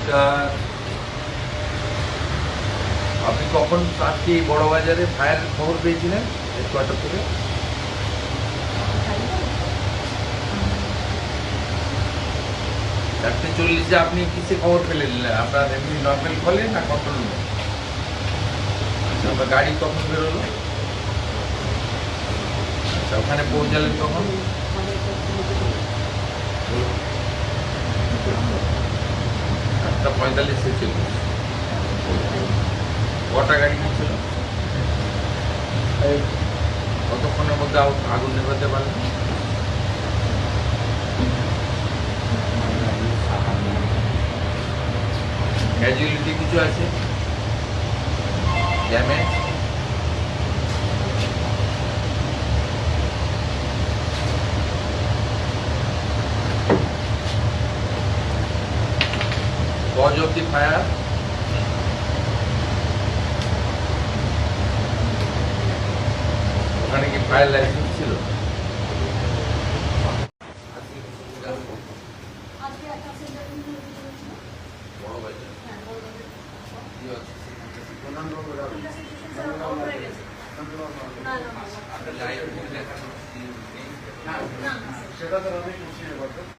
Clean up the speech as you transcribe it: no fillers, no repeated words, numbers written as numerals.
নমস্কার। আপনি কখন আজকে বড় বাজারে ফায়ার খবর পেয়েছিলেন হেডকোয়ার্টার থেকে? 4:40 আপনি কিসে খবর পেলেন? আপনার এমনি নর্মাল কলে না কন্ট্রোল রুমে? আচ্ছা, আপনার গাড়ি কখন বেরোলো? আচ্ছা, ওখানে পৌঁছালেন কখন? 8:45 কটা গাড়ি ছিল? কতক্ষণের মধ্যে আগুন নেভাতে পারলেন? ক্যাজুয়ালিটি কিছু আছে? Damage? Cause of the fire? ওখানে কি ফায়ার লাইসেন্স ছিল? বড় বাজার কি আছে? আপনার লাইভ দেখানো সেটা তো অনেক খুশি ব্যাপার।